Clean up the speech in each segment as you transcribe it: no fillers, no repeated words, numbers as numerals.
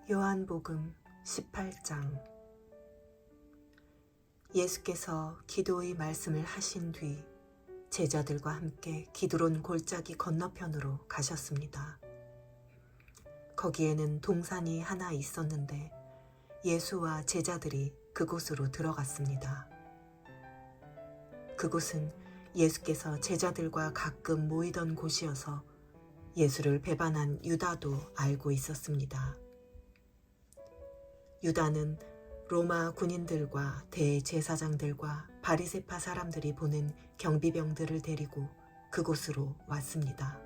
요한복음 18장. 예수께서 기도의 말씀을 하신 뒤 제자들과 함께 기드론 골짜기 건너편으로 가셨습니다. 거기에는 동산이 하나 있었는데 예수와 제자들이 그곳으로 들어갔습니다. 그곳은 예수께서 제자들과 가끔 모이던 곳이어서 예수를 배반한 유다도 알고 있었습니다. 유다는 로마 군인들과 대제사장들과 바리새파 사람들이 보낸 경비병들을 데리고 그곳으로 왔습니다.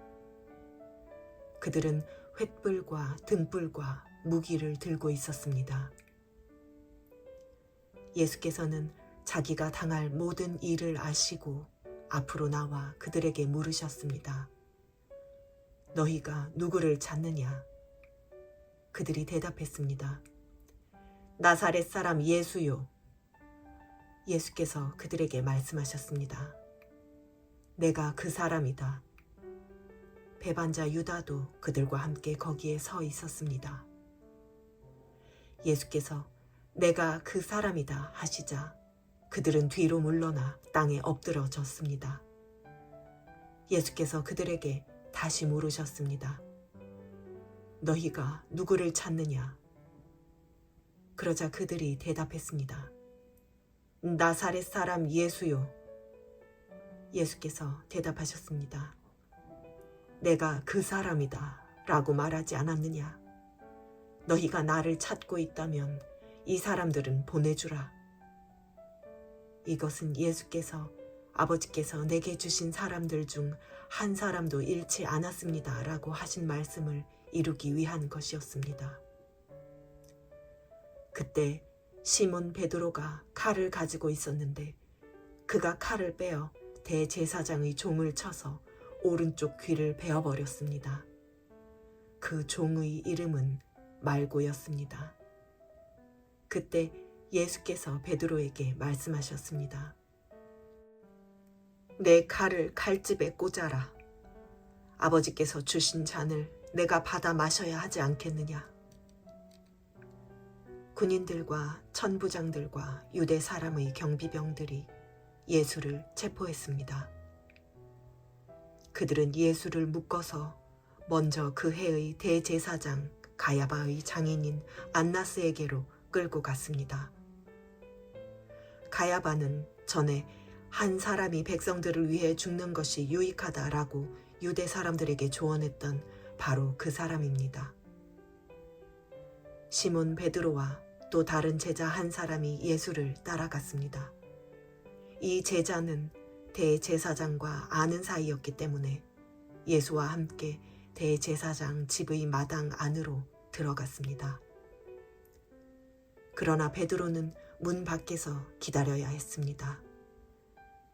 그들은 횃불과 등불과 무기를 들고 있었습니다. 예수께서는 자기가 당할 모든 일을 아시고 앞으로 나와 그들에게 물으셨습니다. 너희가 누구를 찾느냐? 그들이 대답했습니다. 나사렛 사람 예수요. 예수께서 그들에게 말씀하셨습니다. 내가 그 사람이다. 배반자 유다도 그들과 함께 거기에 서 있었습니다. 예수께서 내가 그 사람이다 하시자 그들은 뒤로 물러나 땅에 엎드러졌습니다. 예수께서 그들에게 다시 물으셨습니다. 너희가 누구를 찾느냐? 그러자 그들이 대답했습니다. 나사렛 사람 예수요. 예수께서 대답하셨습니다. 내가 그 사람이다 라고 말하지 않았느냐? 너희가 나를 찾고 있다면 이 사람들은 보내주라. 이것은 예수께서 아버지께서 내게 주신 사람들 중 한 사람도 잃지 않았습니다 라고 하신 말씀을 이루기 위한 것이었습니다. 그때 시몬 베드로가 칼을 가지고 있었는데 그가 칼을 빼어 대제사장의 종을 쳐서 오른쪽 귀를 베어버렸습니다. 그 종의 이름은 말고였습니다. 그때 예수께서 베드로에게 말씀하셨습니다. 내 칼을 칼집에 꽂아라. 아버지께서 주신 잔을 내가 받아 마셔야 하지 않겠느냐? 군인들과 천부장들과 유대 사람의 경비병들이 예수를 체포했습니다. 그들은 예수를 묶어서 먼저 그 해의 대제사장 가야바의 장인인 안나스에게로 끌고 갔습니다. 가야바는 전에 한 사람이 백성들을 위해 죽는 것이 유익하다라고 유대 사람들에게 조언했던 바로 그 사람입니다. 시몬 베드로와 또 다른 제자 한 사람이 예수를 따라갔습니다. 이 제자는 대제사장과 아는 사이였기 때문에 예수와 함께 대제사장 집의 마당 안으로 들어갔습니다. 그러나 베드로는 문 밖에서 기다려야 했습니다.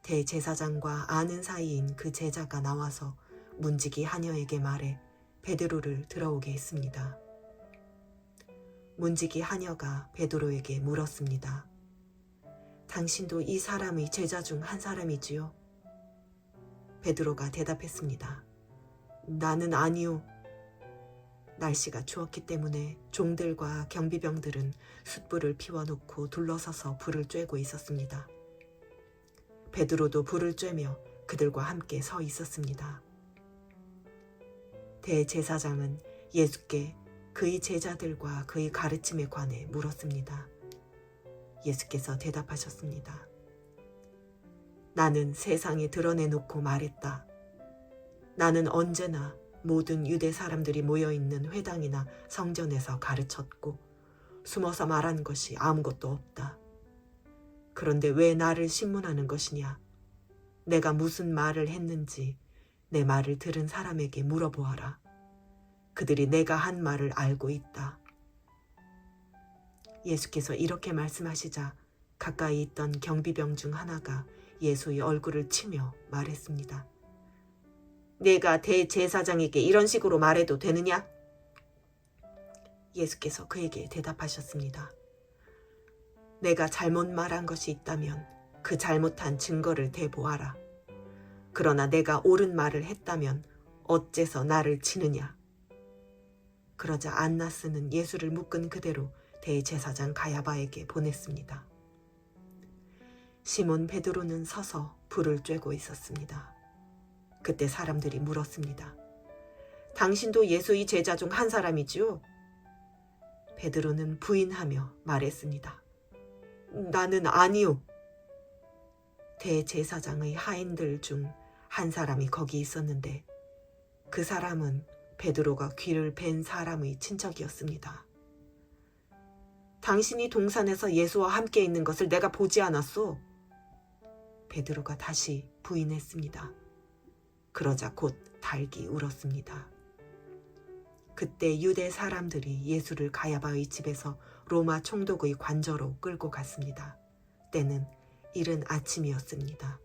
대제사장과 아는 사이인 그 제자가 나와서 문지기 하녀에게 말해 베드로를 들어오게 했습니다. 문지기 하녀가 베드로에게 물었습니다. 당신도 이 사람의 제자 중 한 사람이지요? 베드로가 대답했습니다. 나는 아니요. 날씨가 추웠기 때문에 종들과 경비병들은 숯불을 피워놓고 둘러서서 불을 쬐고 있었습니다. 베드로도 불을 쬐며 그들과 함께 서 있었습니다. 대제사장은 예수께 그의 제자들과 그의 가르침에 관해 물었습니다. 예수께서 대답하셨습니다. 나는 세상에 드러내놓고 말했다. 나는 언제나 모든 유대 사람들이 모여있는 회당이나 성전에서 가르쳤고 숨어서 말한 것이 아무것도 없다. 그런데 왜 나를 신문하는 것이냐? 내가 무슨 말을 했는지 내 말을 들은 사람에게 물어보아라. 그들이 내가 한 말을 알고 있다. 예수께서 이렇게 말씀하시자 가까이 있던 경비병 중 하나가 예수의 얼굴을 치며 말했습니다. 내가 대제사장에게 이런 식으로 말해도 되느냐? 예수께서 그에게 대답하셨습니다. 내가 잘못 말한 것이 있다면 그 잘못한 증거를 대보아라. 그러나 내가 옳은 말을 했다면 어째서 나를 치느냐? 그러자 안나스는 예수를 묶은 그대로 대제사장 가야바에게 보냈습니다. 시몬 베드로는 서서 불을 쬐고 있었습니다. 그때 사람들이 물었습니다. 당신도 예수의 제자 중 한 사람이지요? 베드로는 부인하며 말했습니다. 나는 아니요. 대제사장의 하인들 중 한 사람이 거기 있었는데 그 사람은 베드로가 귀를 벤 사람의 친척이었습니다. 당신이 동산에서 예수와 함께 있는 것을 내가 보지 않았소. 베드로가 다시 부인했습니다. 그러자 곧 달기 울었습니다. 그때 유대 사람들이 예수를 가야바의 집에서 로마 총독의 관저로 끌고 갔습니다. 때는 이른 아침이었습니다.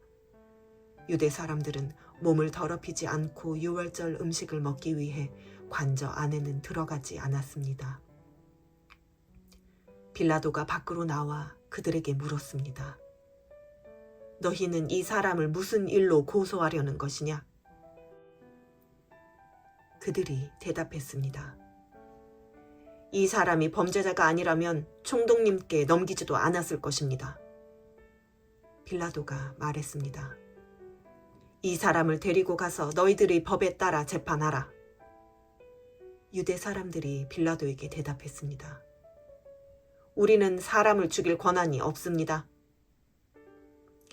유대 사람들은 몸을 더럽히지 않고 유월절 음식을 먹기 위해 관저 안에는 들어가지 않았습니다. 빌라도가 밖으로 나와 그들에게 물었습니다. 너희는 이 사람을 무슨 일로 고소하려는 것이냐? 그들이 대답했습니다. 이 사람이 범죄자가 아니라면 총독님께 넘기지도 않았을 것입니다. 빌라도가 말했습니다. 이 사람을 데리고 가서 너희들의 법에 따라 재판하라. 유대 사람들이 빌라도에게 대답했습니다. 우리는 사람을 죽일 권한이 없습니다.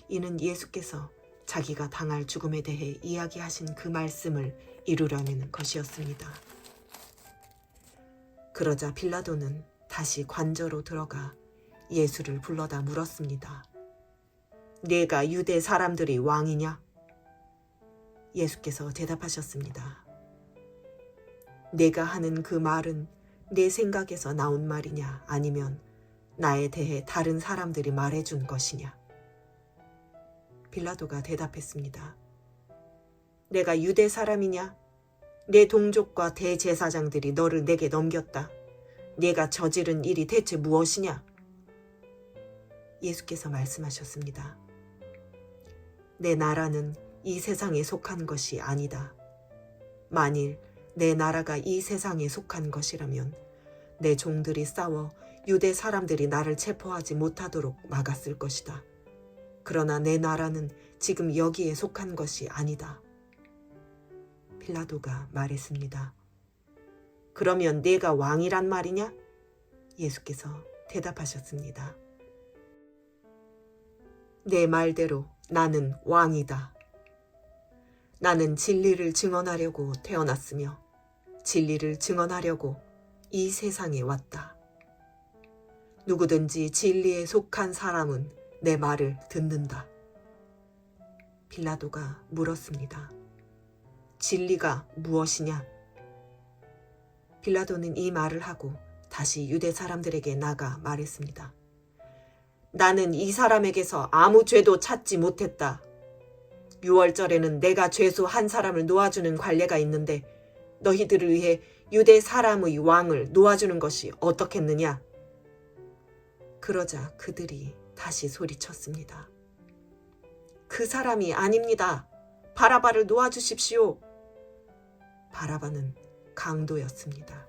이는 예수께서 자기가 당할 죽음에 대해 이야기하신 그 말씀을 이루려는 것이었습니다. 그러자 빌라도는 다시 관저로 들어가 예수를 불러다 물었습니다. 네가 유대 사람들의 왕이냐? 예수께서 대답하셨습니다. 내가 하는 그 말은 내 생각에서 나온 말이냐 아니면 나에 대해 다른 사람들이 말해준 것이냐? 빌라도가 대답했습니다. 내가 유대 사람이냐? 내 동족과 대제사장들이 너를 내게 넘겼다. 네가 저지른 일이 대체 무엇이냐? 예수께서 말씀하셨습니다. 내 나라는 이 세상에 속한 것이 아니다. 만일 내 나라가 이 세상에 속한 것이라면 내 종들이 싸워 유대 사람들이 나를 체포하지 못하도록 막았을 것이다. 그러나 내 나라는 지금 여기에 속한 것이 아니다. 빌라도가 말했습니다. 그러면 네가 왕이란 말이냐? 예수께서 대답하셨습니다. 내 말대로 나는 왕이다. 나는 진리를 증언하려고 태어났으며 진리를 증언하려고 이 세상에 왔다. 누구든지 진리에 속한 사람은 내 말을 듣는다. 빌라도가 물었습니다. 진리가 무엇이냐? 빌라도는 이 말을 하고 다시 유대 사람들에게 나가 말했습니다. 나는 이 사람에게서 아무 죄도 찾지 못했다. 유월절에는 내가 죄수 한 사람을 놓아주는 관례가 있는데 너희들을 위해 유대 사람의 왕을 놓아주는 것이 어떻겠느냐? 그러자 그들이 다시 소리쳤습니다. 그 사람이 아닙니다. 바라바를 놓아주십시오. 바라바는 강도였습니다.